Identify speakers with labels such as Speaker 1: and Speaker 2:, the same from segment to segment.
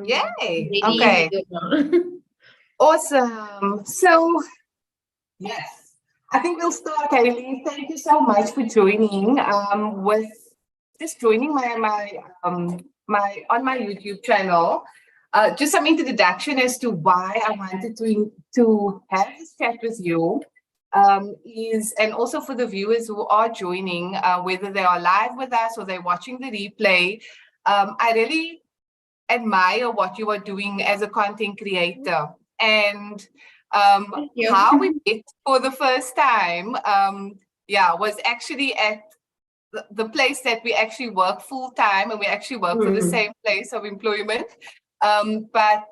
Speaker 1: Yay.
Speaker 2: Really
Speaker 1: Okay.
Speaker 2: easy to
Speaker 1: Awesome. So, yes, I think we'll start, Hayley. Thank you so much for joining. With just joining my on my YouTube channel. Just some introduction as to why I wanted to have this chat with you. Is and also for the viewers who are joining, whether they are live with us or they're watching the replay. I really admire what you are doing as a content creator, and
Speaker 2: Thank you.
Speaker 1: how we met for the first time, was actually at the place that we actually work full time, and we actually work for the same place of employment. But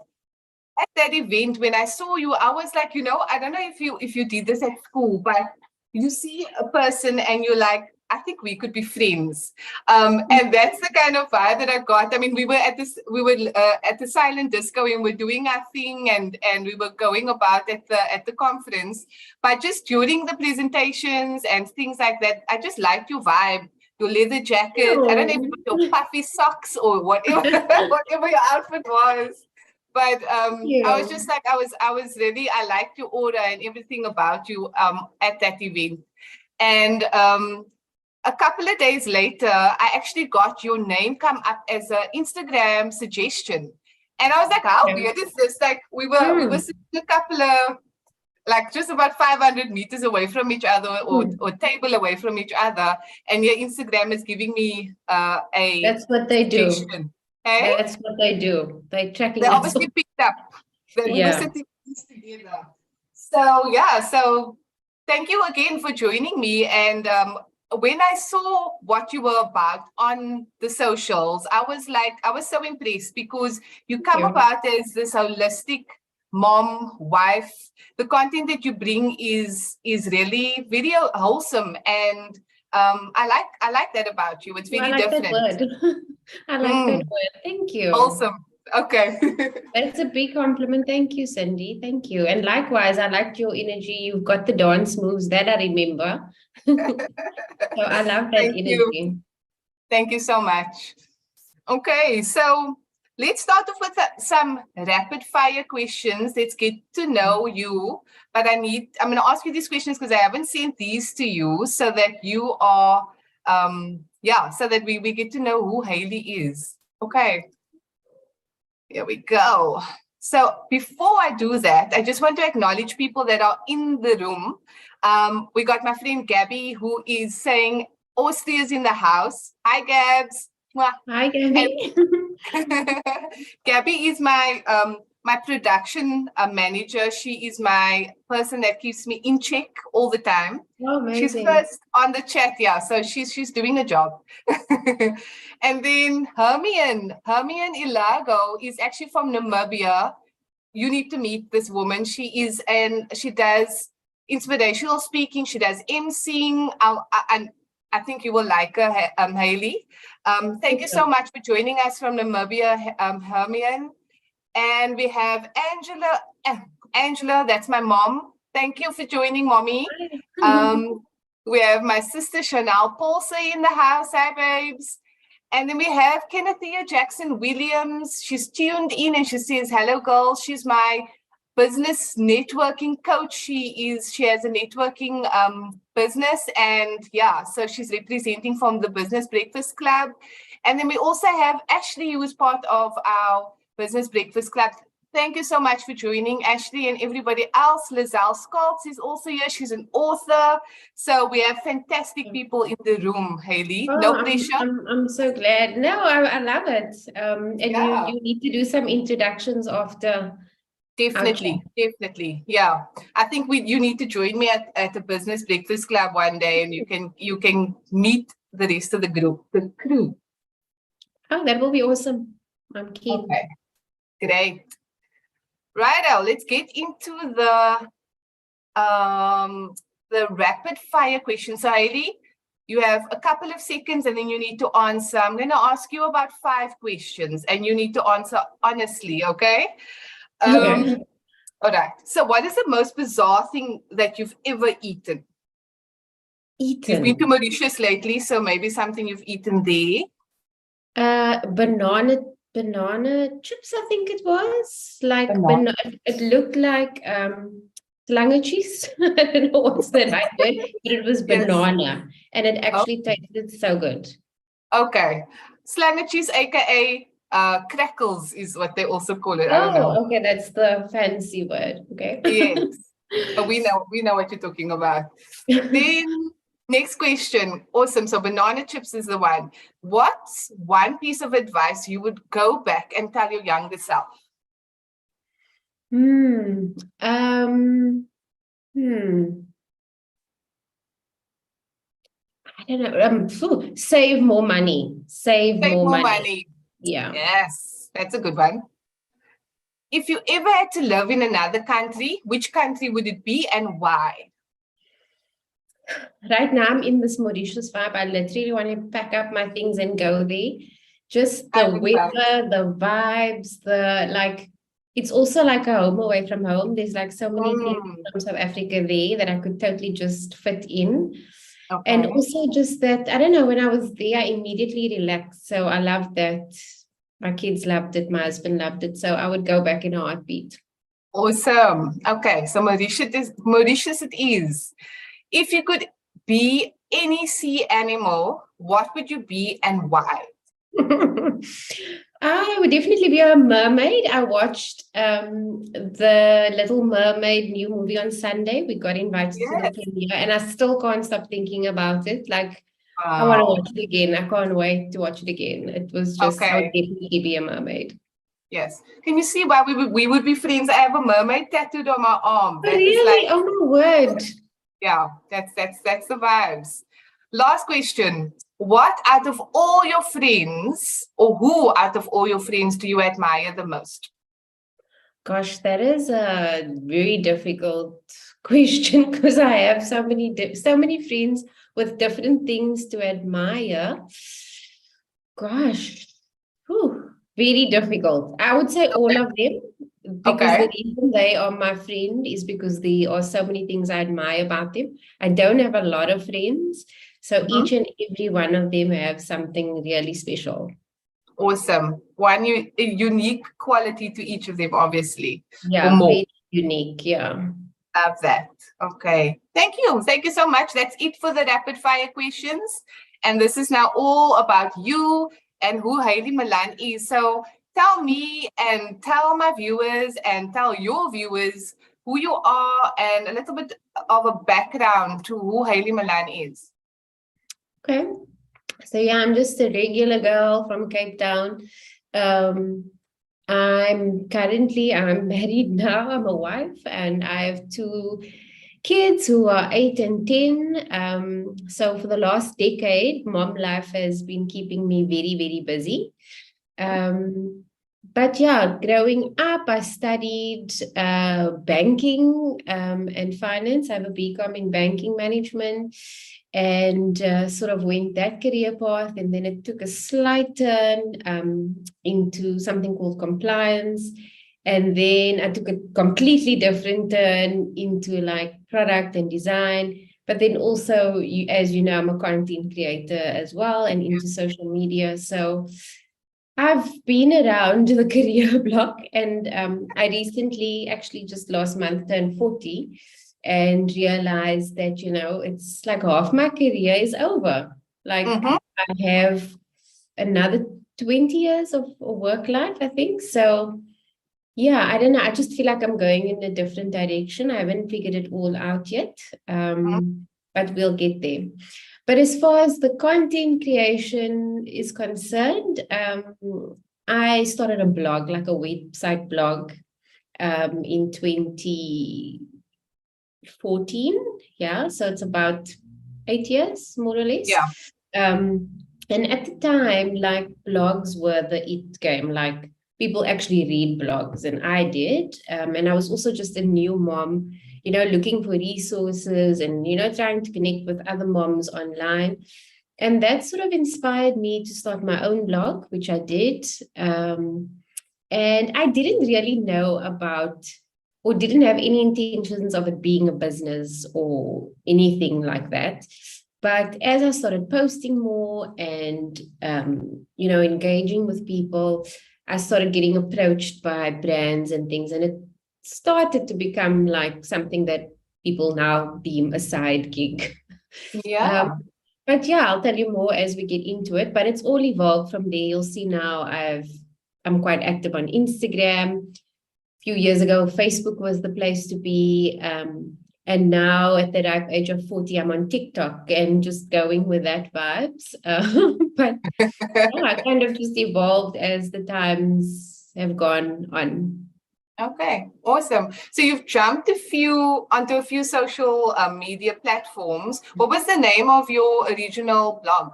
Speaker 1: at that event, when I saw you, I was like, I don't know if you did this at school, but you see a person and you're like, I think we could be friends. And that's the kind of vibe that I got. I mean, we were at the silent disco and we're doing our thing, and we were going about at the conference. But just during the presentations and things like that, I just liked your vibe, your leather jacket. I don't know if it was your puffy socks or whatever, whatever your outfit was. But I was just like, I liked your aura and everything about you at that event. And a couple of days later, I actually got your name come up as an Instagram suggestion. And I was like, how weird is this? Like we were sitting a couple of, like just about 500 meters away from each other, or table away from each other. And your Instagram is giving me a
Speaker 2: That's what they do.
Speaker 1: suggestion. Hey?
Speaker 2: That's what they do. They're tracking
Speaker 1: They
Speaker 2: us.
Speaker 1: obviously picked up that we were sitting together. So thank you again for joining me. And when I saw what you were about on the socials, I was so impressed, because you come about as this holistic mom, wife. The content that you bring is really very wholesome, and I like that about you. It's very different.
Speaker 2: That word. I like that word. Thank you.
Speaker 1: Awesome. Okay.
Speaker 2: That's a big compliment. Thank you, Cindy. Thank you. And likewise, I liked your energy. You've got the dance moves that I remember. So I love that energy.
Speaker 1: Thank you so much. Okay, so let's start off with some rapid fire questions. Let's get to know you. But I'm going to ask you these questions because I haven't sent these to you, so that you are, so that we get to know who Hayley is. Okay. Here we go. So before I do that, I just want to acknowledge people that are in the room. We got my friend Gabby, who is saying Austria's in the house. Hi, Gabs.
Speaker 2: Hi, Gabby.
Speaker 1: Gabby is my production manager. She is my person that keeps me in check all the time.
Speaker 2: Oh, amazing.
Speaker 1: She's first on the chat, so she's doing a job. And then Hermione Ilago is actually from Namibia. You need to meet this woman. She does inspirational speaking. She does emceeing. And I think you will like her, Hayley. Thank you so much for joining us from Namibia, Hermione. And we have Angela. Angela, that's my mom. Thank you for joining, Mommy. We have my sister Chanel Paulse in the house. Hi, babes. And then we have Kennethia Jackson Williams. She's tuned in and she says, hello, girls. She's my business networking coach. She has a networking business, and so she's representing from the Business Breakfast Club. And then we also have Ashley, who is part of our Business Breakfast Club. Thank you so much for joining, Ashley, and everybody else. Lizelle Scalz is also here. She's an author. So we have fantastic people in the room, Hayley. No pressure.
Speaker 2: I'm so glad. No, I love it. And you need to do some introductions after.
Speaker 1: Definitely. Yeah. I think you need to join me at the Business Breakfast Club one day, and you can meet the rest of the crew.
Speaker 2: Oh, that will be awesome. I'm keen.
Speaker 1: Okay. Great. Righto, let's get into the rapid fire questions. So, Hayley, you have a couple of seconds and then you need to answer. I'm going to ask you about 5 questions and you need to answer honestly, okay?
Speaker 2: Okay.
Speaker 1: All right. So what is the most bizarre thing that you've ever eaten? You've been to Mauritius lately, so maybe something you've eaten there.
Speaker 2: Banana banana chips, I think it was. Like
Speaker 1: Banana.
Speaker 2: it looked like slange cheese. I don't know what's the right word, but it was
Speaker 1: Yes.
Speaker 2: banana, and it
Speaker 1: Oh,
Speaker 2: actually tasted so good.
Speaker 1: okay. Slange cheese, aka crackles, is what they also call it. I don't know.
Speaker 2: Oh, okay, that's the fancy word. Okay.
Speaker 1: Yes. But we know what you're talking about. Then next question. Awesome. So banana chips is the one. What's one piece of advice you would go back and tell your younger self?
Speaker 2: Hmm. Hmm. I don't know. Save more money. Save
Speaker 1: Save
Speaker 2: more
Speaker 1: more
Speaker 2: money.
Speaker 1: money.
Speaker 2: Yeah.
Speaker 1: Yes, that's a good one. If you ever had to live in another country, which country would it be and why?
Speaker 2: Right now, I'm in this Mauritius vibe. I literally want to pack up my things and go there. Just
Speaker 1: I
Speaker 2: the
Speaker 1: understand.
Speaker 2: weather, the vibes, the like. It's also like a home away from home. There's like so many things
Speaker 1: Mm,
Speaker 2: from South Africa there that I could totally just fit in. And
Speaker 1: okay.
Speaker 2: also just that, I don't know, when I was there, I immediately relaxed. So I loved that. My kids loved it. My husband loved it. So I would go back in a heartbeat.
Speaker 1: Awesome. Okay, so Mauritius it is. If you could be any sea animal, what would you be and why?
Speaker 2: I would definitely be a mermaid. I watched the Little Mermaid new movie on Sunday. We got invited to the
Speaker 1: Yes.
Speaker 2: premiere, and I still can't stop thinking about it. Like, I want to
Speaker 1: Wow.
Speaker 2: watch it again. I can't wait to watch it again. It was just, I would
Speaker 1: Okay.
Speaker 2: definitely be a mermaid.
Speaker 1: Yes. Can you see why we would be friends? I have a mermaid tattooed on my arm. That is like,
Speaker 2: Really? Oh my word.
Speaker 1: yeah, that's the vibes. Last question. What out of all your friends, or who out of all your friends do you admire the most?
Speaker 2: Gosh, that is a very difficult question because I have so many friends with different things to admire. Gosh, whew, very difficult. I would say all
Speaker 1: Okay.
Speaker 2: of them because
Speaker 1: Okay.
Speaker 2: the reason they are my friend is because there are so many things I admire about them. I don't have a lot of friends, so
Speaker 1: Mhm.
Speaker 2: each and every one of them have something really special.
Speaker 1: Awesome. A unique quality to each of them, obviously, or
Speaker 2: Yeah,
Speaker 1: more.
Speaker 2: very unique. Yeah.
Speaker 1: Love that. Okay. Thank you. Thank you so much. That's it for the rapid fire questions. And this is now all about you and who Hayley Malan is. So tell me and tell my viewers and tell your viewers who you are and a little bit of a background to who Hayley Malan is.
Speaker 2: Okay. So yeah, I'm just a regular girl from Cape Town. Um, I'm married now. I'm a wife, and I have two kids who are 8 and 10. So for the last decade, mom life has been keeping me very, very busy. Um, but yeah, growing up, I studied banking and finance. I have a BCom in banking management and sort of went that career path. And then it took a slight turn into something called compliance. And then I took a completely different turn into like product and design. But then also, as you know, I'm a content creator as well and into social media. So I've been around the career block, and I recently, actually just last month, turned 40 and realized that, it's like half my career is over. Like
Speaker 1: Mm-hmm.
Speaker 2: I have another 20 years of work life, I think. So, yeah, I don't know. I just feel like I'm going in a different direction. I haven't figured it all out yet, but we'll get there. But as far as the content creation is concerned, I started a blog, like a website blog, in 2014. Yeah, so it's about 8 years, more or less.
Speaker 1: Yeah.
Speaker 2: Um, and at the time, like blogs were the it game, like people actually read blogs, and I did. And I was also just a new mom, looking for resources and, trying to connect with other moms online. And that sort of inspired me to start my own blog, which I did. And I didn't really know about or didn't have any intentions of it being a business or anything like that. But as I started posting more and, engaging with people, I started getting approached by brands and things, and it started to become like something that people now deem a side gig.
Speaker 1: Yeah.
Speaker 2: But yeah, I'll tell you more as we get into it. But it's all evolved from there. You'll see now I'm quite active on Instagram. A few years ago, Facebook was the place to be. And now at the ripe age of 40, I'm on TikTok and just going with that vibes. But yeah, I kind of just evolved as the times have gone on.
Speaker 1: Okay, awesome. So you've jumped onto a few social media platforms. What was the name of your original blog?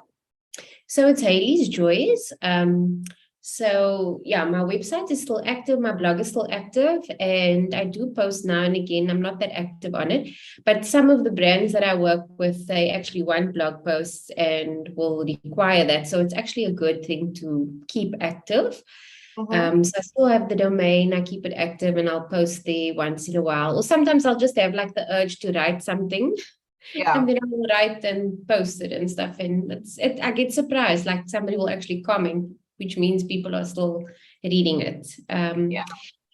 Speaker 2: So it's Hayley's Joys. So yeah, my website is still active, my blog is still active, and I do post now and again. I'm not that active on it, but some of the brands that I work with, they actually want blog posts and will require that. So it's actually a good thing to keep active. So I still have the domain, I keep it active, and I'll post there once in a while. Or sometimes I'll just have like the urge to write something.
Speaker 1: Yeah.
Speaker 2: And then I will write and post it and stuff. And I get surprised, like somebody will actually comment, which means people are still reading it.
Speaker 1: Yeah.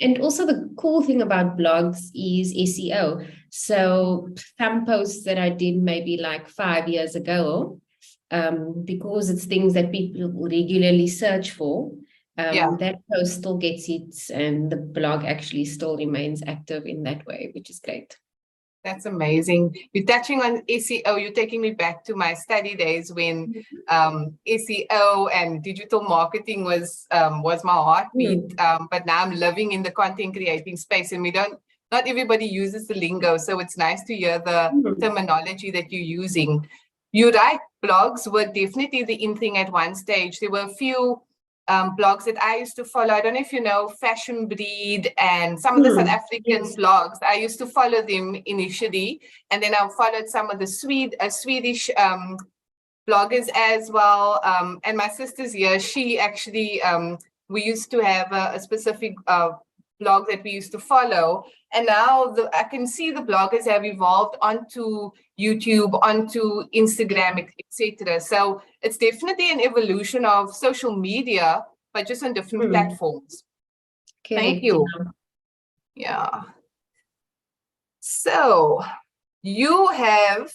Speaker 2: And also the cool thing about blogs is SEO. So some posts that I did maybe like 5 years ago, because it's things that people regularly search for,
Speaker 1: Yeah.
Speaker 2: that post still gets hits, and the blog actually still remains active in that way, which is great.
Speaker 1: That's amazing. You're touching on SEO. You're taking me back to my study days when SEO and digital marketing was my heartbeat. But now I'm living in the content creating space, and not everybody uses the lingo. So it's nice to hear the terminology that you're using. You're right. Blogs were definitely the in thing at one stage. There were a few blogs that I used to follow. I don't know if you know Fashion Breed and some of the South African blogs. I used to follow them initially, and then I followed some of the Swedish bloggers as well. And my sister's here, she actually, we used to have a specific blog that we used to follow. And now I can see the bloggers have evolved onto YouTube, onto Instagram, etc. So it's definitely an evolution of social media, but just on different platforms.
Speaker 2: Correct.
Speaker 1: Thank you. Yeah. So you have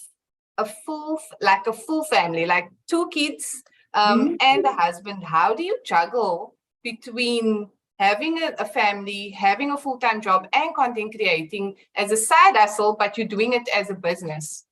Speaker 1: a full family, like 2 kids and a husband. How do you juggle between having a family, having a full-time job, and content creating as a side hustle, but you're doing it as a business?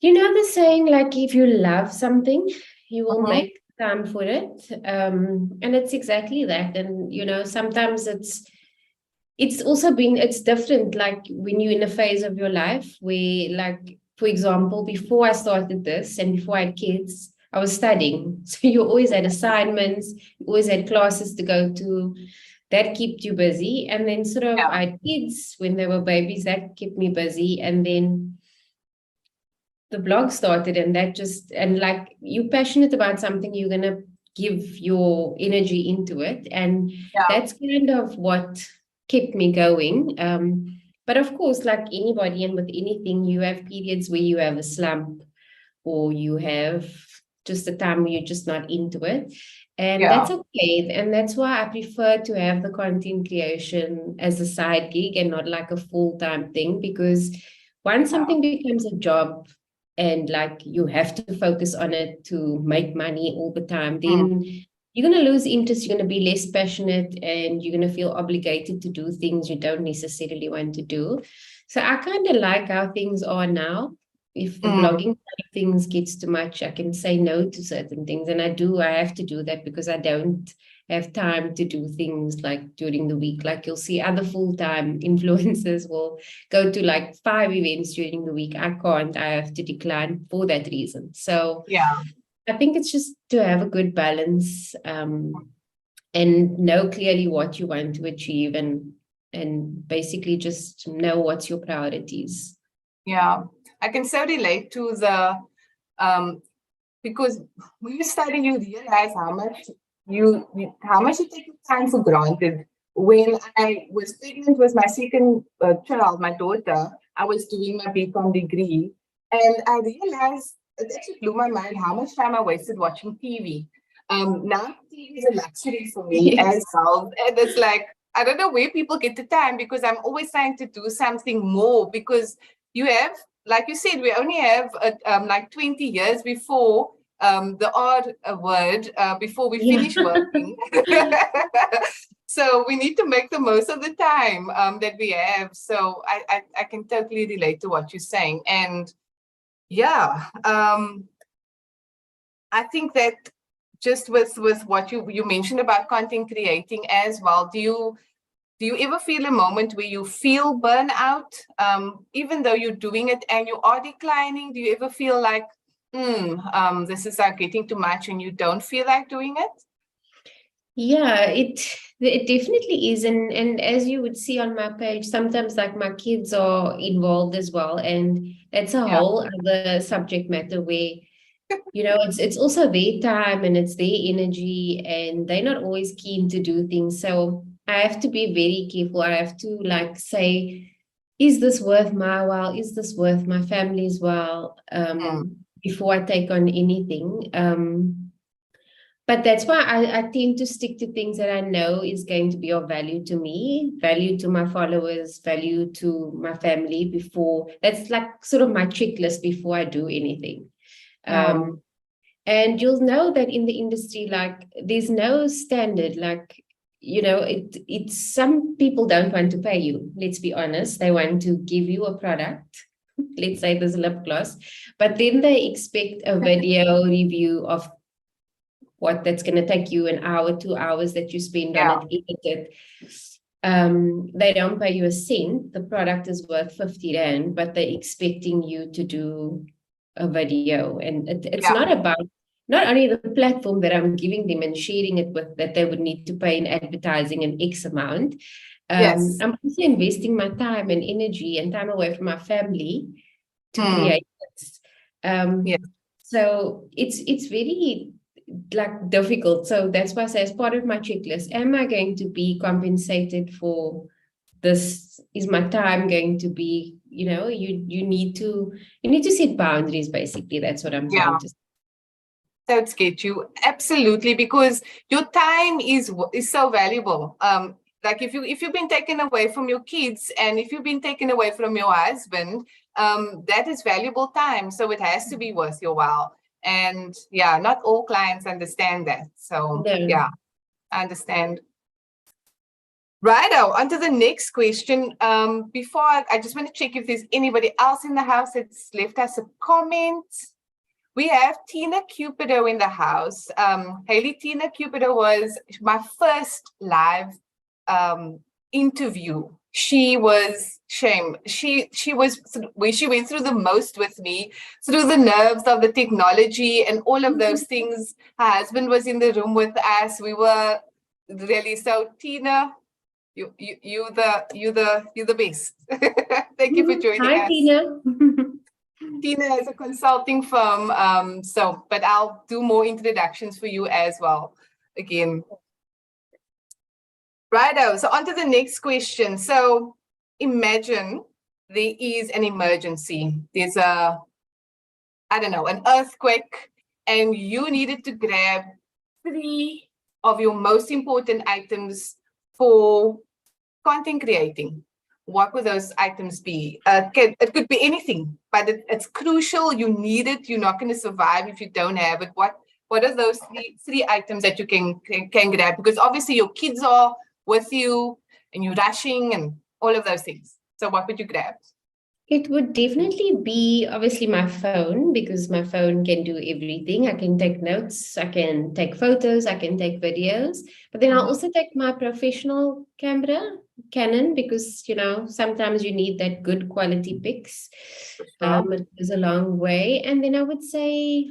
Speaker 2: You know the saying, like, if you love something, you will make time for it. And it's exactly that. And, you know, sometimes it's also it's different, like when you're in a phase of your life where, like, for example, before I started this and before I had kids, I was studying. So you always had assignments, you always had classes to go to. That kept you busy. And then sort of I had kids when they were babies, that kept me busy. And then the blog started, and and like, you're passionate about something, you're going to give your energy into it. And that's kind of what kept me going. But of course, like anybody and with anything, you have periods where you have a slump, or you have just a time where you're just not into it. And that's okay. And that's why I prefer to have the content creation as a side gig and not like a full-time thing, because once something becomes a job and like you have to focus on it to make money all the time, then you're going to lose interest, you're going to be less passionate, and you're going to feel obligated to do things you don't necessarily want to do. So I kind of like how things are now. If the blogging side of things gets too much, I can say no to certain things. And I have to do that because I don't have time to do things like during the week. Like you'll see other full-time influencers will go to like 5 events during the week. I can't, I have to decline for that reason. So I think it's just to have a good balance and know clearly what you want to achieve, and basically just know what's your priorities.
Speaker 1: Yeah, I can so relate to because when you study, you realize how much you take your time for granted. When I was pregnant with my second child, my daughter, I was doing my BCom degree, and I realized, it actually blew my mind how much time I wasted watching TV. Now tea is a luxury for me as well. And it's like, I don't know where people get the time because I'm always trying to do something more because you have, like you said, we only have like 20 years before the odd word before we
Speaker 2: Yeah.
Speaker 1: finish working. So we need to make the most of the time that we have. So I can totally relate to what you're saying. And yeah, I think that just with what you mentioned about content creating as well, do you ever feel a moment where you feel burnout, even though you're doing it and you are declining? Do you ever feel like, this is like getting too much and you don't feel like doing it?
Speaker 2: Yeah, it definitely is. And as you would see on my page, sometimes like my kids are involved as well. And that's a
Speaker 1: Yeah.
Speaker 2: whole other subject matter where, it's also their time and it's their energy, and they're not always keen to do things. So I have to be very careful. I have to like say, is this worth my while? Is this worth my family's while? Before I take on anything. But that's why I tend to stick to things that I know is going to be of value to me, value to my followers, value to my family before. That's like sort of my checklist before I do anything.
Speaker 1: Mm.
Speaker 2: And you'll know that in the industry, like there's no standard, like, it's some people don't want to pay you. Let's be honest. They want to give you a product. Let's say there's lip gloss, but then they expect a video review of what that's going to take you an hour, 2 hours that you spend on
Speaker 1: Yeah.
Speaker 2: it, edit they don't pay you a cent. The product is worth 50 Rand, but they're expecting you to do a video. And it's not about not only the platform that I'm giving them and sharing it with, that they would need to pay in advertising an X amount.
Speaker 1: Yes.
Speaker 2: I'm also investing my time and energy and time away from my family to create this.
Speaker 1: Yes.
Speaker 2: So it's very like difficult. So that's why I say as part of my checklist, am I going to be compensated for this? Is my time going to be, you need to set boundaries, basically. That's what I'm trying to say.
Speaker 1: Don't get you absolutely, because your time is so valuable. Like if you've been taken away from your kids and if you've been taken away from your husband, that is valuable time. So it has to be worth your while. And yeah, not all clients understand that. So yeah, I understand. Righto, on to the next question. Before I just want to check if there's anybody else in the house that's left us a comment. We have Tina Cupido in the house. Hayley, Tina Cupido was my first live interview. She was She was where she went through the most with me, through the nerves of the technology and all of those things. Her husband was in the room with us. We were really, so Tina, you're the best. Thank you for joining us.
Speaker 2: Hi, Tina.
Speaker 1: Tina is a consulting firm, but I'll do more introductions for you as well again. Righto, so on to the next question. So imagine there is an emergency. There's an earthquake, and you needed to grab 3 of your most important items for content creating. What would those items be? It could be anything, but it's crucial. You need it. You're not going to survive if you don't have it. What are those three items that you can grab? Because obviously your kids are with you and you're rushing and all of those things. So what would you grab?
Speaker 2: It would definitely be obviously my phone, because my phone can do everything. I can take notes, I can take photos, I can take videos, but then I'll also take my professional camera, Canon, because, sometimes you need that good quality pics. It goes a long way. And then I would say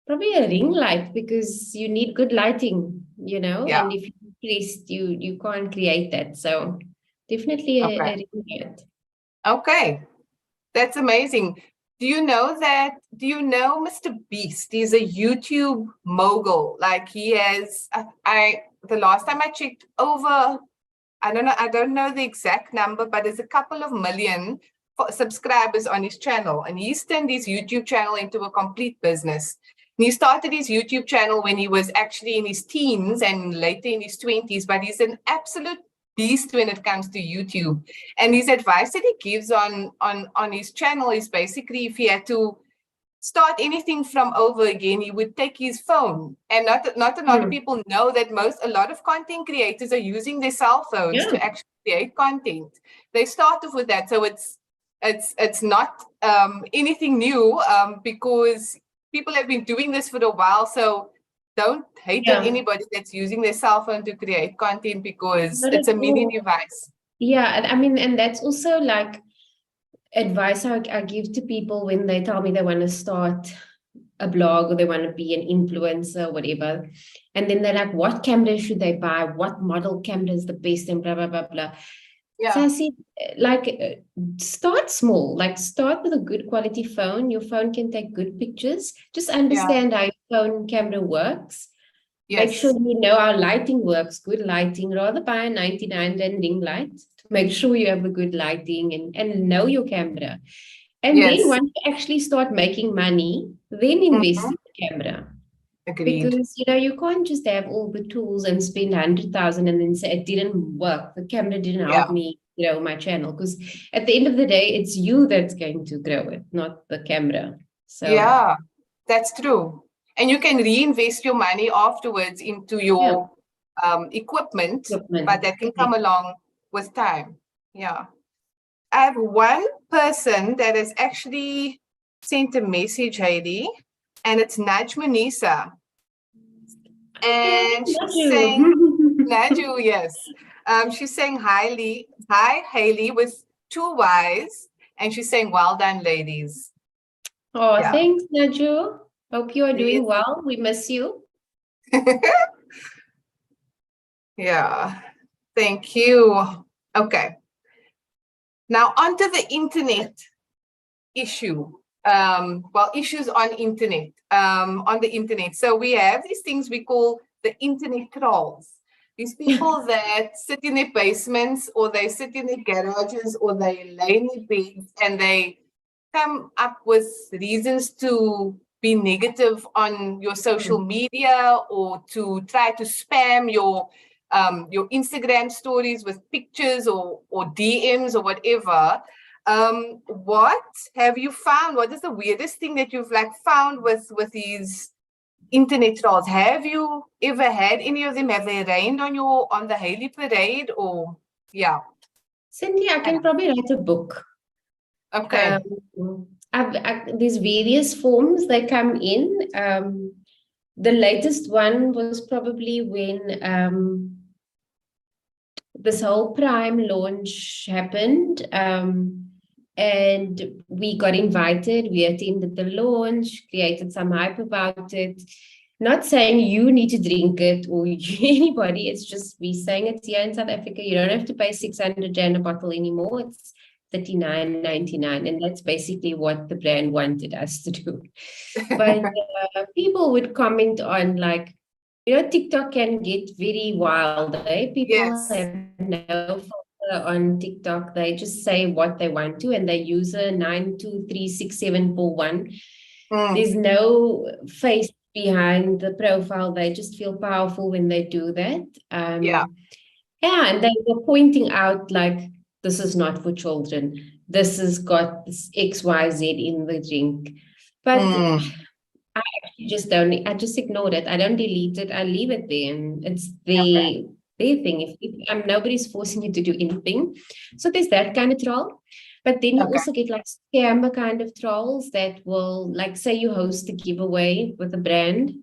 Speaker 2: probably a ring light, because you need good lighting, and if you're stressed, you can't create that. So definitely a ring light.
Speaker 1: Okay. That's amazing. Do you know Mr. Beast? He's a YouTube mogul. Like he has, the last time I checked, over, I don't know the exact number, but there's a couple of million subscribers on his channel. And he's turned his YouTube channel into a complete business. And he started his YouTube channel when he was actually in his teens and later in his 20s, but he's an absolute beast when it comes to YouTube. And his advice that he gives on his channel is basically if he had to start anything from over again, he would take his phone. And not a lot of people know that a lot of content creators are using their cell phones to actually create content. They start off with that. So it's not anything new because people have been doing this for a while. So don't hate on anybody that's using their cell phone to create content because it's a mini device.
Speaker 2: Yeah, I mean, and that's also like advice I give to people when they tell me they want to start a blog or they want to be an influencer or whatever. And then they're like, what camera should they buy? What model camera is the best? And blah, blah, blah, blah.
Speaker 1: Yeah.
Speaker 2: So I said, like, start small, like start with a good quality phone. Your phone can take good pictures. Just understand how your phone camera works.
Speaker 1: Yes.
Speaker 2: Make sure you know how lighting works, good lighting. Rather buy a 99 than ring light to make sure you have a good lighting and know your camera. And then once you actually start making money, then invest in the camera.
Speaker 1: Agreed.
Speaker 2: Because, you can't just have all the tools and spend 100,000 and then say it didn't work. The camera didn't help me grow my channel. Because at the end of the day, it's you that's going to grow it, not the camera. So
Speaker 1: yeah, that's true. And you can reinvest your money afterwards into your equipment, but that can come along with time. Yeah. I have one person that has actually sent a message, Hayley, and it's Najmunisa. And she's saying, Naju, yes. She's saying, hi, Hayley, with 2 Ys. And she's saying, well done, ladies.
Speaker 2: Oh, thanks, Naju. Hope you are doing well. We miss you.
Speaker 1: Yeah, thank you. Okay. Now, onto the internet issue. Issues on the internet. So we have these things we call the internet trolls. These people that sit in their basements or they sit in their garages or they lay in their beds and they come up with reasons to be negative on your social media or to try to spam your Instagram stories with pictures or DMs or whatever. What have you found? What is the weirdest thing that you've found with these internet trolls? Have you ever had any of them? Have they rained on the Hayley parade or
Speaker 2: Cindy, I can probably write a book.
Speaker 1: Okay.
Speaker 2: There's various forms that come in. The latest one was probably when this whole Prime launch happened. And we got invited, we attended the launch, created some hype about it. Not saying you need to drink it or anybody, it's just we saying it here in South Africa. You don't have to pay 600 Rand a bottle anymore. It's 39.99, and that's basically what the brand wanted us to do. But people would comment on TikTok can get very wild. People have no filter on TikTok. They just say what they want to, and they use a 9236741. There's no face behind the profile. They just feel powerful when they do that. And they were pointing out this is not for children. This has got this XYZ in the drink. But I just ignored it. I don't delete it. I leave it there. And it's their thing. If nobody's forcing you to do anything. So there's that kind of troll. But then you also get scammer kind of trolls that will say you host a giveaway with a brand.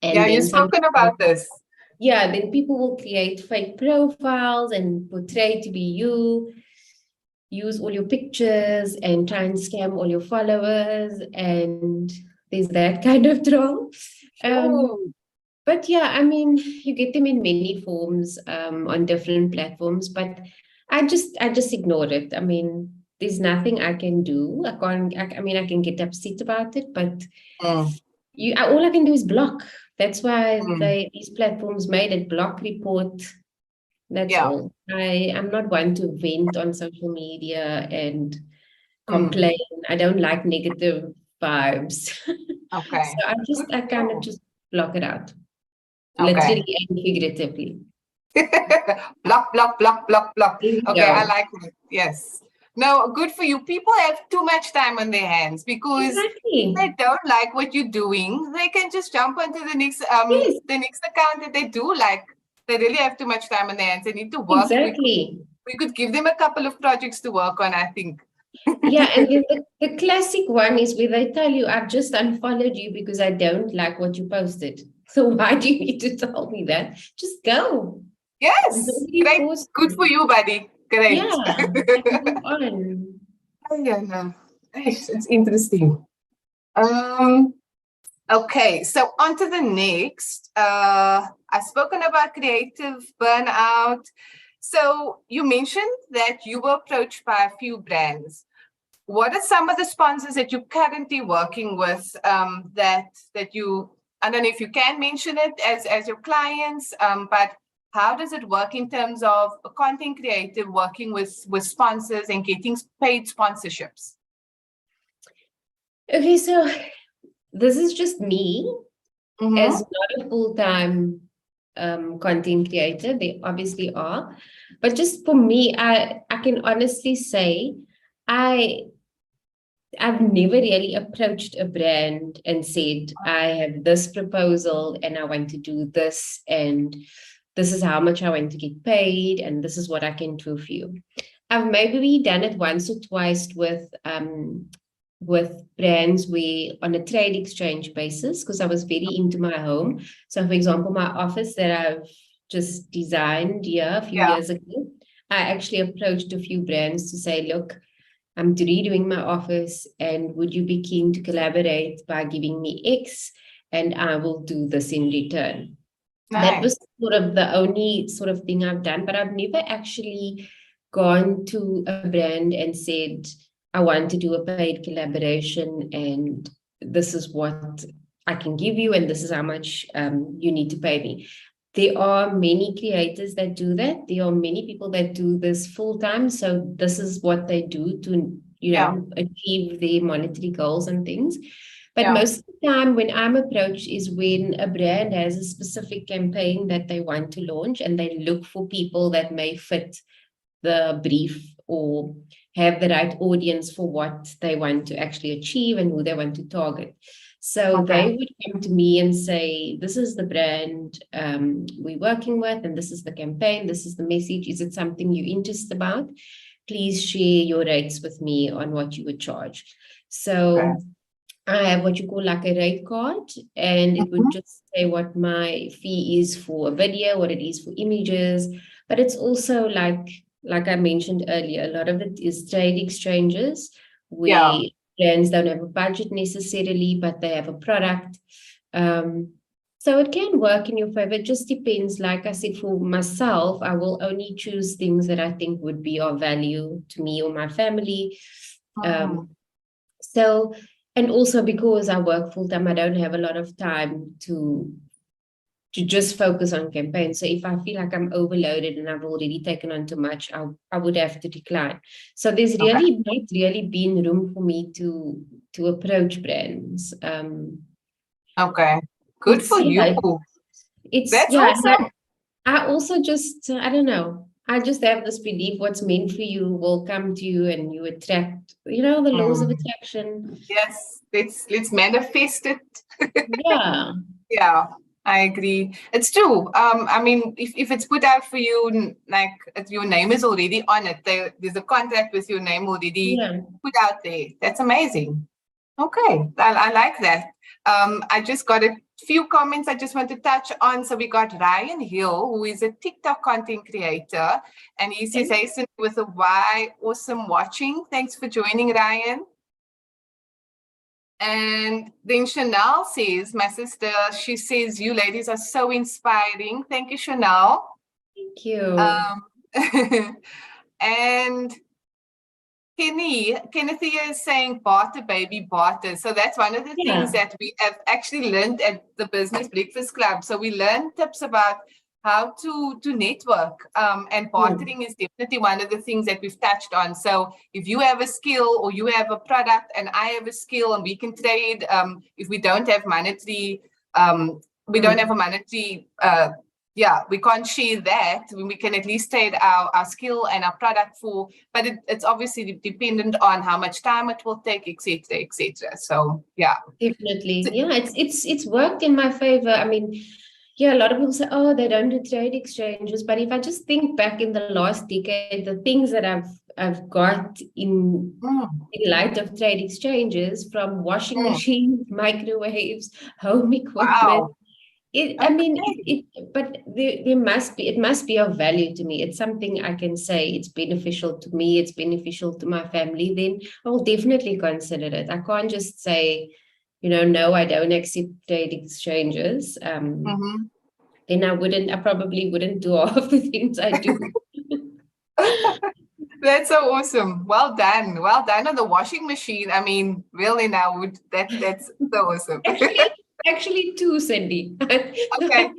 Speaker 2: And
Speaker 1: you've spoken about this.
Speaker 2: Yeah, then people will create fake profiles and portray to be you, use all your pictures and try and scam all your followers. And there's that kind of troll. But yeah, I mean, you get them in many forms on different platforms, but I just ignored it. I mean, there's nothing I can do. I can get upset about it, but all I can do is block. That's why these platforms made it block, report. That's all. I'm not one to vent on social media and complain. I don't like negative vibes.
Speaker 1: Okay.
Speaker 2: So
Speaker 1: Good
Speaker 2: I
Speaker 1: for
Speaker 2: kind of
Speaker 1: you.
Speaker 2: just block it out,
Speaker 1: Okay.
Speaker 2: literally and figuratively.
Speaker 1: Block, block, block, block, block.
Speaker 2: There you
Speaker 1: Okay, I
Speaker 2: go.
Speaker 1: like it. Yes. No, good for you. People have too much time on their hands because if
Speaker 2: Exactly.
Speaker 1: they don't like what you're doing, they can just jump onto
Speaker 2: Yes,
Speaker 1: the next account that they do like. They really have too much time on their hands. They need to work.
Speaker 2: exactly.
Speaker 1: We could give them a couple of projects to work on, I think.
Speaker 2: Yeah, and then the classic one is where they tell you, I've just unfollowed you because I don't like what you posted. So why do you need to tell me that? Just go.
Speaker 1: Yes.
Speaker 2: Nobody
Speaker 1: Great.
Speaker 2: forced
Speaker 1: Good for
Speaker 2: you.
Speaker 1: you, buddy. Great.
Speaker 2: Yeah, and move on.
Speaker 1: Yeah, no. It's interesting. Um, okay, so on to the next. I've spoken about creative burnout. So you mentioned that you were approached by a few brands. What are some of the sponsors that you're currently working with that you, I don't know if you can mention it as your clients, but how does it work in terms of a content creative working with sponsors and getting paid sponsorships?
Speaker 2: Okay, so this is just me
Speaker 1: Mm-hmm.
Speaker 2: as not a full-time content creator. They obviously are. But just for me, I can honestly say I've never really approached a brand and said, I have this proposal and I want to do this, and this is how much I want to get paid, and this is what I can do for you. I've maybe done it once or twice with brands where on a trade exchange basis, because I was very into my home. So for example, my office that I've just designed a few
Speaker 1: Yeah.
Speaker 2: years ago, I actually approached a few brands to say, look, I'm redoing my office, and would you be keen to collaborate by giving me X, and I will do this in return? That
Speaker 1: Nice.
Speaker 2: was sort of the only sort of thing I've done, but I've never actually gone to a brand and said, I want to do a paid collaboration, and this is what I can give you, and this is how much you need to pay me. There are many creators that do that. There are many people that do this full time. So this is what they do to,
Speaker 1: Yeah.
Speaker 2: achieve their monetary goals and things. But
Speaker 1: Yeah.
Speaker 2: most of the time when I'm approached is when a brand has a specific campaign that they want to launch, and they look for people that may fit the brief or have the right audience for what they want to actually achieve and who they want to target. So
Speaker 1: Okay.
Speaker 2: they would come to me and say, this is the brand we're working with, and this is the campaign, this is the message. Is it something you're interested about? Please share your rates with me on what you would charge.
Speaker 1: Okay.
Speaker 2: So I have what you call like a rate card, and it would
Speaker 1: Mhm.
Speaker 2: just say what my fee is for a video, what it is for images. But it's also like I mentioned earlier, a lot of it is trade exchanges where
Speaker 1: Yeah.
Speaker 2: brands don't have a budget necessarily, but they have a product. So it can work in your favor. It just depends. Like I said, for myself, I will only choose things that I think would be of value to me or my family. Um,
Speaker 1: Mm.
Speaker 2: so, and also because I work full time, I don't have a lot of time to just focus on campaigns. So if I feel like I'm overloaded and I've already taken on too much, I would have to decline. So there's
Speaker 1: Okay.
Speaker 2: really not really been room for me to approach brands.
Speaker 1: Okay. Good
Speaker 2: It's
Speaker 1: for you.
Speaker 2: it's
Speaker 1: That's
Speaker 2: yeah.
Speaker 1: awesome.
Speaker 2: I also just I don't know. I just have this belief what's meant for you will come to you, and you attract, the laws of
Speaker 1: Mm.
Speaker 2: attraction.
Speaker 1: Yes. Let's manifest it.
Speaker 2: Yeah.
Speaker 1: Yeah. I agree. It's true. I mean, if it's put out for you, like your name is already on it, there's a contract with your name already
Speaker 2: Yeah.
Speaker 1: put out there. That's amazing. Okay, I like that. I just got a few comments I just want to touch on. So we got Ryan Hill, who is a TikTok content creator, and he says, "Hey, Cindy, with a Y, awesome watching. Thanks for joining, Ryan." And then Chanel says, my sister, she says, "You ladies are so inspiring." Thank you, Chanel.
Speaker 2: Thank you.
Speaker 1: And Kenneth is saying barter, baby, barter. So that's one of the things
Speaker 2: Yeah.
Speaker 1: that we have actually learned at the Business Breakfast Club. So we learned tips about how to network. And bartering is definitely one of the things that we've touched on. So if you have a skill or you have a product and I have a skill and we can trade, if we don't have monetary, we don't have a monetary, we can't share that. We can at least trade our skill and our product for, but it's obviously dependent on how much time it will take, etc., etc. So yeah,
Speaker 2: Definitely. Yeah, it's worked in my favor. I mean, yeah, a lot of people say, oh, they don't do trade exchanges. But if I just think back in the last decade, the things that I've got in light of trade exchanges, from washing machines, microwaves, home equipment.
Speaker 1: Wow.
Speaker 2: I mean, but it must be of value to me. It's something I can say it's beneficial to me, it's beneficial to my family, then I'll definitely consider it. I can't just say, no, I don't accept trade exchanges. Then I probably wouldn't do all of the things I do.
Speaker 1: That's so awesome. Well done. Well done on the washing machine. I mean, really now, that's so awesome.
Speaker 2: Actually two, Cindy.
Speaker 1: Okay.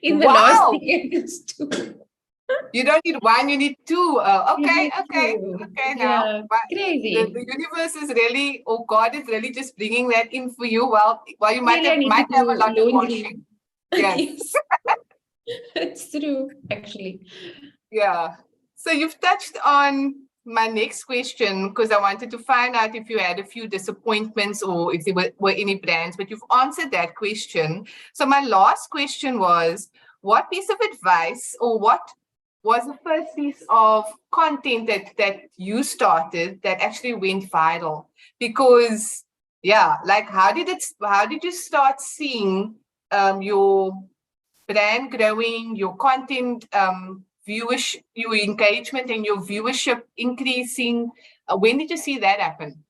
Speaker 2: In the last decade, it's two.
Speaker 1: You don't need one, you need two. Okay.
Speaker 2: Yeah,
Speaker 1: Now,
Speaker 2: crazy.
Speaker 1: the universe is really, or God is really just bringing that in for you. Well, you might
Speaker 2: Really,
Speaker 1: have a lot of washing. Yes.
Speaker 2: It's true, actually.
Speaker 1: Yeah. So you've touched on my next question, because I wanted to find out if you had a few disappointments or if there were any brands, but you've answered that question. So my last question was, what piece of advice or what was the first piece of content that you started that actually went viral? Because like how did you start seeing your brand growing, your content viewership, your engagement and your viewership increasing? When did you see that happen?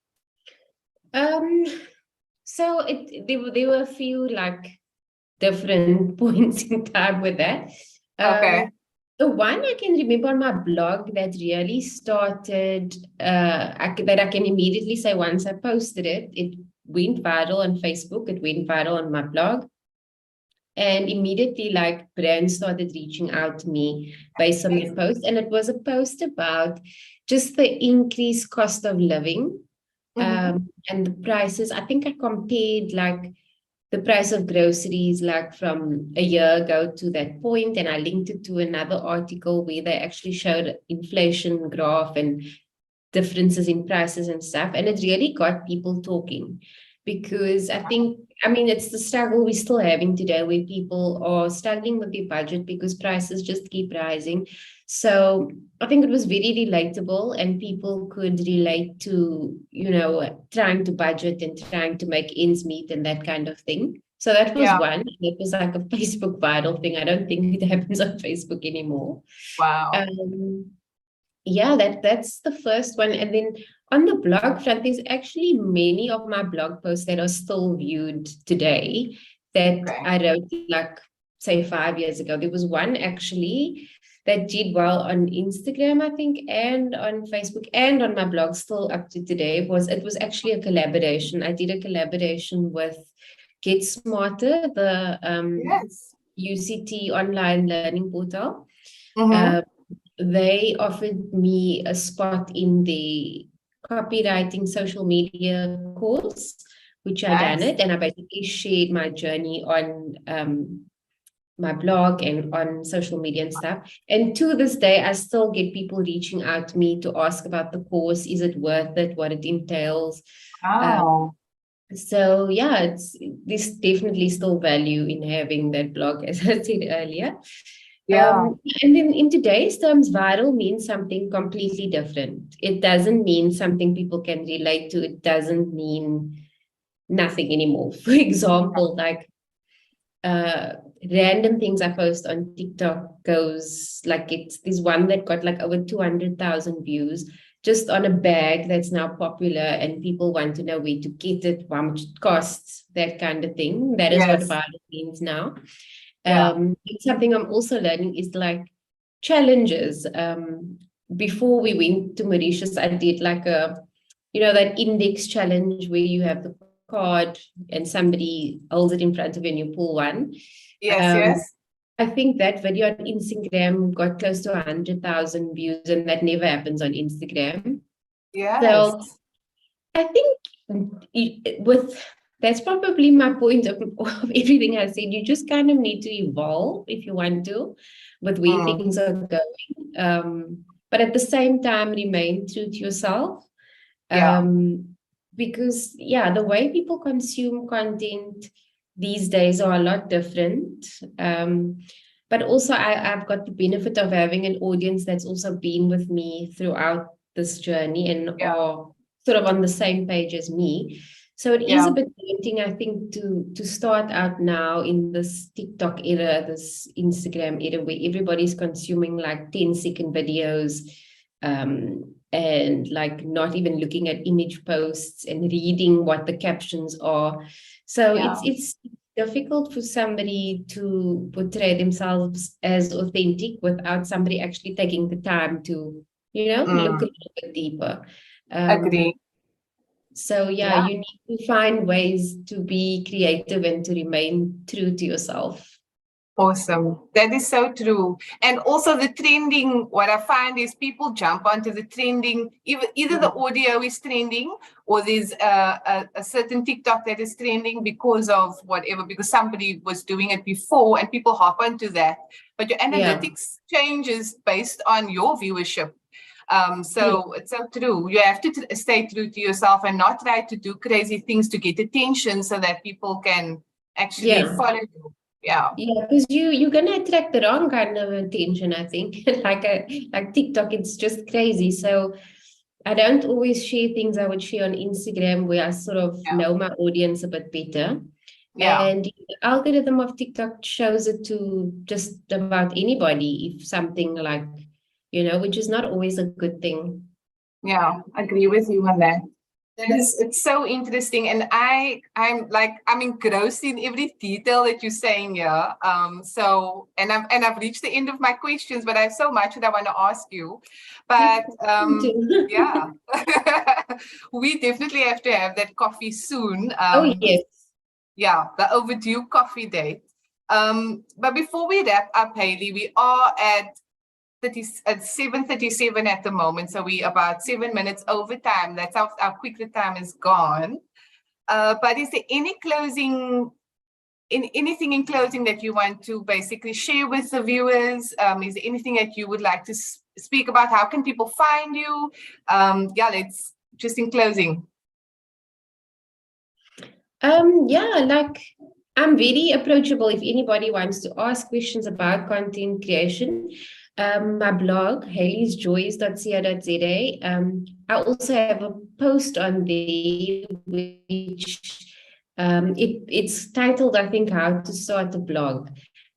Speaker 2: So there were a few like different points in time with that.
Speaker 1: Okay.
Speaker 2: The one I can remember on my blog that really started, that I can immediately say once I posted it, it went viral on Facebook, it went viral on my blog. And immediately, like, brands started reaching out to me based on the post. And it was a post about just the increased cost of living and the prices. I think I compared like the price of groceries like from a year ago to that point, and I linked it to another article where they actually showed inflation graph and differences in prices and stuff. And it really got people talking, because I mean, it's the struggle we're still having today, where people are struggling with their budget because prices just keep rising. So I think it was very relatable, and people could relate to, trying to budget and trying to make ends meet and that kind of thing. So that was one. It was like a Facebook viral thing. I don't think it happens on Facebook anymore.
Speaker 1: Wow.
Speaker 2: That's the first one. And then on the blog front, there's actually many of my blog posts that are still viewed today that I wrote like, say, 5 years ago. There was one actually that did well on Instagram, I think, and on Facebook and on my blog still up to today. It was actually a collaboration. I did a collaboration with Get Smarter, the UCT online learning portal. They offered me a spot in the copywriting social media course, which I done it, and I basically shared my journey on my blog and on social media and stuff. And to this day, I still get people reaching out to me to ask about the course. Is it worth it? What it entails? So yeah, there's definitely still value in having that blog, as I said earlier. And then in today's terms, viral means something completely different. It doesn't mean something people can relate to. It doesn't mean nothing anymore. For example, like random things I post on TikTok goes like, there's one that got like over 200,000 views just on a bag that's now popular, and people want to know where to get it, how much it costs, that kind of thing. That is what viral means now. Something I'm also learning is like challenges. Before we went to Mauritius, I did like that index challenge where you have the card and somebody holds it in front of you and you pull one. I think that video on Instagram got close to 100,000 views, and that never happens on Instagram.
Speaker 1: Yes.
Speaker 2: So I think with that's probably my point of everything I said. You just kind of need to evolve if you want to, with where things are going. But at the same time, remain true to yourself.
Speaker 1: Yeah.
Speaker 2: Because the way people consume content these days are a lot different. But also I've got the benefit of having an audience that's also been with me throughout this journey and
Speaker 1: Yeah.
Speaker 2: are sort of on the same page as me. So it is a bit daunting, I think, to start out now in this TikTok era, this Instagram era, where everybody's consuming like 10-second videos, and like not even looking at image posts and reading what the captions are. So it's difficult for somebody to portray themselves as authentic without somebody actually taking the time to, look a little bit deeper.
Speaker 1: Agree.
Speaker 2: So you need to find ways to be creative and to remain true to yourself.
Speaker 1: Awesome. That is so true. And also the trending, what I find is people jump onto the trending, either the audio is trending or there's a certain TikTok that is trending because of whatever, because somebody was doing it before and people hop onto that. But your analytics changes based on your viewership. So it's so true. You have to stay true to yourself and not try to do crazy things to get attention so that people can actually follow you. Yeah,
Speaker 2: because you're gonna attract the wrong kind of attention, I think. like TikTok, it's just crazy. So I don't always share things I would share on Instagram where I sort of know my audience a bit better. And the algorithm of TikTok shows it to just about anybody, if something like, which is not always a good thing.
Speaker 1: Yeah, I agree with you on that. It's so interesting, and I'm engrossed in every detail that you're saying here. So I've reached the end of my questions, but I have so much that I want to ask you. But yeah, we definitely have to have that coffee soon.
Speaker 2: Oh yes.
Speaker 1: Yeah, the overdue coffee date. But before we wrap up, Hayley, we are at 7:37 at the moment, so we about 7 minutes over time. That's how quick the time is gone. But is there anything in closing that you want to basically share with the viewers? Is there anything that you would like to speak about? How can people find you? Let's just in closing.
Speaker 2: I'm very approachable if anybody wants to ask questions about content creation. My blog, hayley'sjoys.co.za. I also have a post on there which it's titled, I think, How to Start a Blog.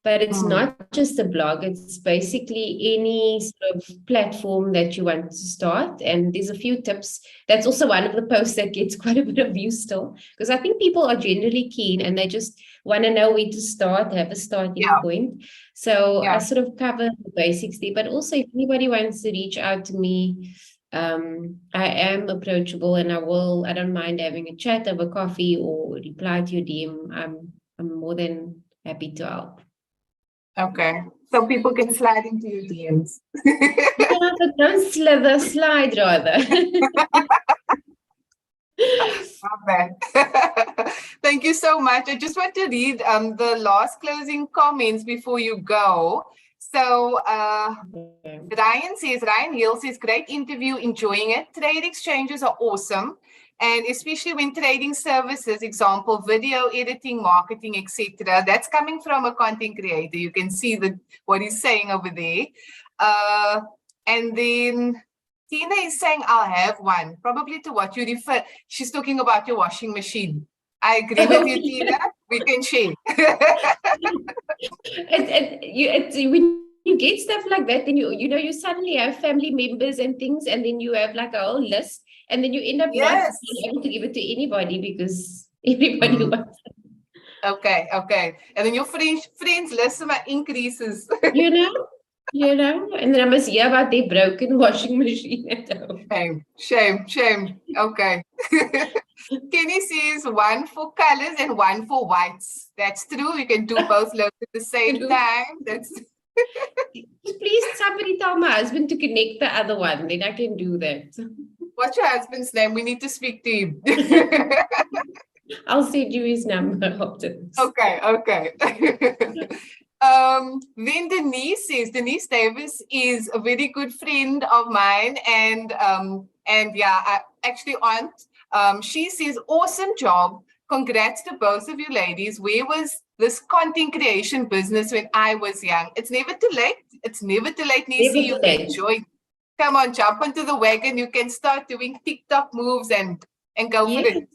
Speaker 2: But it's not just a blog, it's basically any sort of platform that you want to start. And there's a few tips. That's also one of the posts that gets quite a bit of views still, because I think people are generally keen and they just want to know where to start, have a starting point. So I sort of cover the basics there. But also, if anybody wants to reach out to me, I am approachable and I don't mind having a chat over coffee or reply to your DM. I'm more than happy to help.
Speaker 1: Okay, so people can slide into your DMs.
Speaker 2: Yeah, but don't slither, slide rather.
Speaker 1: Okay. Thank you so much. I just want to read the last closing comments before you go. So Ryan Hill says, great interview, enjoying it. Trade exchanges are awesome. And especially when trading services, example, video editing, marketing, etc. That's coming from a content creator. You can see what he's saying over there. And then Tina is saying, I'll have one, probably to what you refer. She's talking about your washing machine. I agree with you, Tina. We can share.
Speaker 2: When you get stuff like that, then you suddenly have family members and things, and then you have like a whole list, and then you end up not being able to give it to anybody because everybody wants it.
Speaker 1: Okay. And then your friends list increases.
Speaker 2: You know, and then I must hear about their broken washing machine at home.
Speaker 1: Shame, shame, shame. Okay. Kenny says one for colors and one for whites. That's true. You can do both loads at the same time. That's
Speaker 2: Please, somebody tell my husband to connect the other one, then I can do that.
Speaker 1: what's your husband's name? We need to speak to him.
Speaker 2: I'll send you his number after this.
Speaker 1: Okay, okay. Then Denise Davis is a very good friend of mine, and yeah, I actually aunt. She says, awesome job. Congrats to both of you ladies. Where was this content creation business when I was young? It's never too late. It's never too late, Nisi. You can join. Come on, jump onto the wagon. You can start doing TikTok moves and go for it.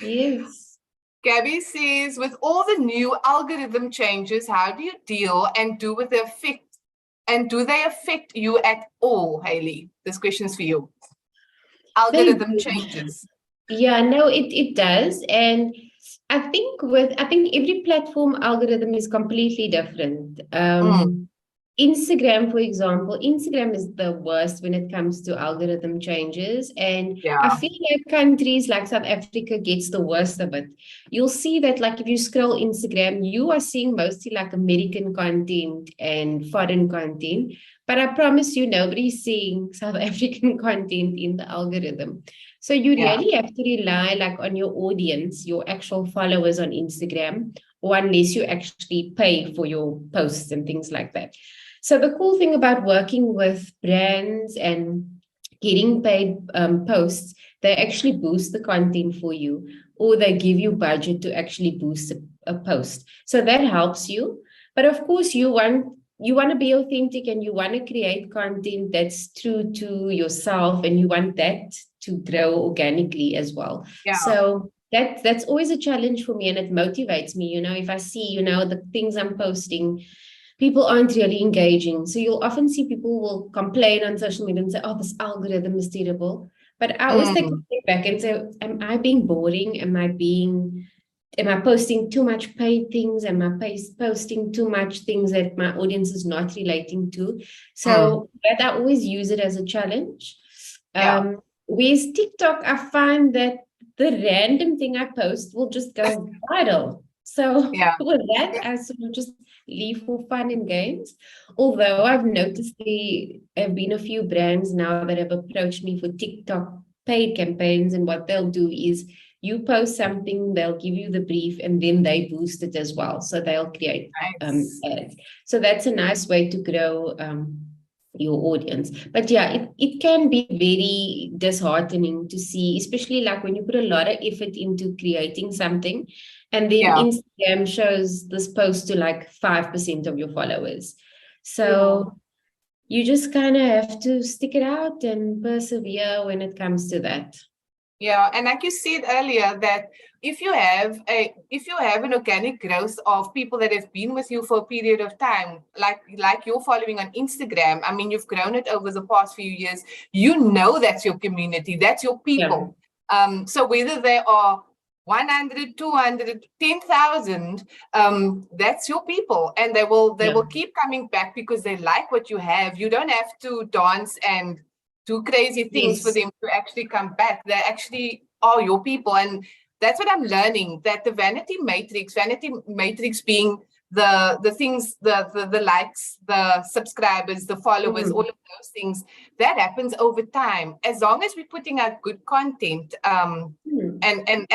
Speaker 2: Yes.
Speaker 1: Gabby says, with all the new algorithm changes, how do you deal and do with the effect? And do they affect you at all, Hayley? This question is for you. Algorithm changes.
Speaker 2: Yeah, no, it does. And I think every platform algorithm is completely different. Instagram, for example, Instagram is the worst when it comes to algorithm changes. And I feel like countries like South Africa gets the worst of it. You'll see that like if you scroll Instagram, you are seeing mostly like American content and foreign content. But I promise you, nobody's seeing South African content in the algorithm. So you really have to rely like on your audience, your actual followers on Instagram, or unless you actually pay for your posts and things like that. So the cool thing about working with brands and getting paid posts, they actually boost the content for you, or they give you budget to actually boost a post. So that helps you. But of course, you want to be authentic and you want to create content that's true to yourself, and you want that to grow organically as well. So that's always a challenge for me, and it motivates me. You know, if I see, the things I'm posting, people aren't really engaging. So you'll often see people will complain on social media and say, oh, this algorithm is terrible. But I always take a step back and say, am I being boring? Am I posting too much paid things? Am I posting too much things that my audience is not relating to? So that I always use it as a challenge. Whereas TikTok, I find that the random thing I post will just go viral. So with that, I sort of just leave for fun and games. Although I've noticed there have been a few brands now that have approached me for TikTok paid campaigns, and what they'll do is you post something, they'll give you the brief, and then they boost it as well. So they'll create ads. So that's a nice way to grow your audience. But yeah, it can be very disheartening to see, especially like when you put a lot of effort into creating something, and then Instagram shows this post to like 5% of your followers. So you just kind of have to stick it out and persevere when it comes to that.
Speaker 1: Yeah, and like you said earlier, that if you have an organic growth of people that have been with you for a period of time, like you're following on Instagram, I mean, you've grown it over the past few years, that's your community, that's your people. So whether they are 100, 200, 10,000, that's your people, and they will keep coming back because they like what you have. You don't have to dance and do crazy things for them to actually come back. They actually are your people. And that's what I'm learning, that the vanity matrix being the things, the likes, the subscribers, the followers, all of those things, that happens over time. As long as we're putting out good content, and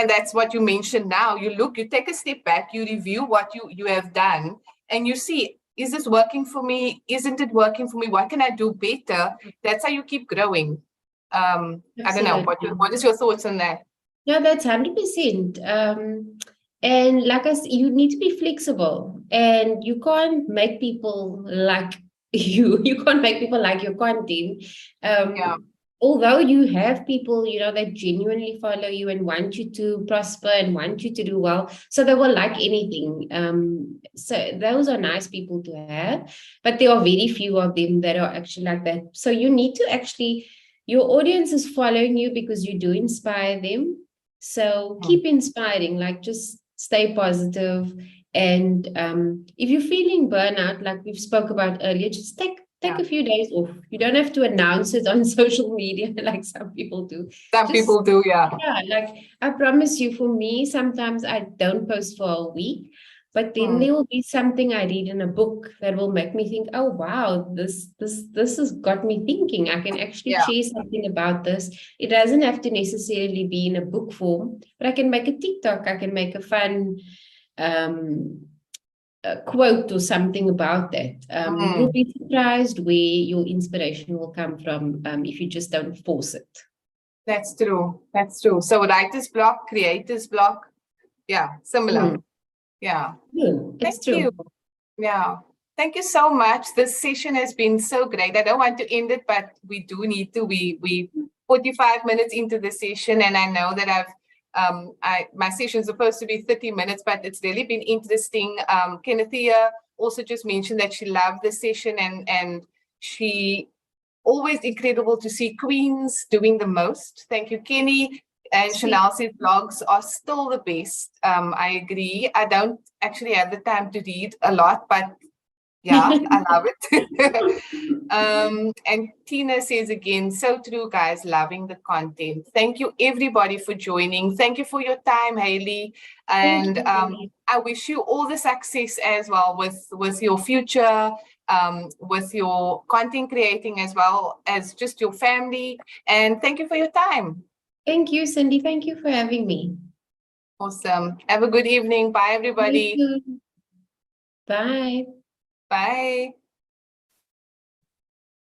Speaker 1: that's what you mentioned now. You take a step back, you review what you have done, and you see, is this working for me? Isn't it working for me? What can I do better? That's how you keep growing. I don't know. What is your thoughts on that?
Speaker 2: No, that's 100%. And like I said, you need to be flexible, and you can't make people like you. You can't make people like your content. Although you have people, that genuinely follow you and want you to prosper and want you to do well, so they will like anything. So those are nice people to have, but there are very few of them that are actually like that. So you need to actually, your audience is following you because you do inspire them. So keep inspiring, like just stay positive And if you're feeling burnout, like we've spoke about earlier, just take a few days off. You don't have to announce it on social media like some people do.
Speaker 1: Some people do, yeah.
Speaker 2: Yeah, like I promise you, for me, sometimes I don't post for a week, but then there will be something I read in a book that will make me think, oh wow, this has got me thinking. I can actually share something about this. It doesn't have to necessarily be in a book form, but I can make a TikTok, I can make a fun a quote or something about that. You'll be surprised where your inspiration will come from if you just don't force it.
Speaker 1: That's true. That's true. So writer's block, creator's block. Yeah, similar. Yeah.
Speaker 2: It's true.
Speaker 1: You. Yeah. Thank you so much. This session has been so great. I don't want to end it, but we do need to. We 45 minutes into the session, and I know that my session is supposed to be 30 minutes, but it's really been interesting. Kennethia also just mentioned that she loved the session, and she always incredible to see queens doing the most. Thank you, Kenny. And Chanel says blogs are still the best. I agree. I don't actually have the time to read a lot, but yeah, I love it. And Tina says again, so true, guys, loving the content. Thank you, everybody, for joining. Thank you for your time, Hayley. And I wish you all the success as well with your future, with your content creating, as well as just your family. And thank you for your time.
Speaker 2: Thank you, Cindy. Thank you for having me.
Speaker 1: Awesome. Have a good evening. Bye, everybody.
Speaker 2: Bye.
Speaker 1: Bye.